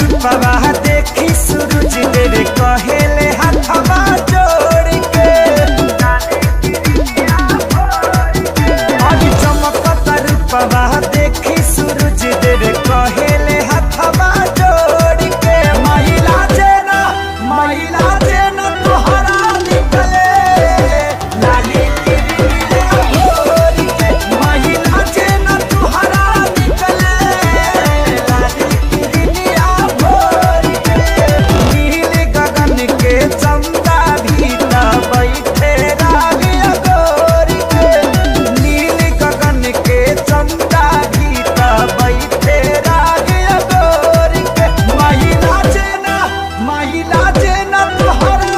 देखी सूरज तेरे कहेले हाथवा जोड़ के अभी चमकता रूपवा देखी सूरज तेरे कहेले हाथवा जोड़ के महिला जेना तोहरा निकले लाली किरनिया भोर के महिला जेना तोहरा निकले लाली किरनिया भोर नील गगन के चंदा भी त बैठे रागिया गोर के नील गगन के चंदा भी त बैठे रागिया गोर के महिला जेना तोहरा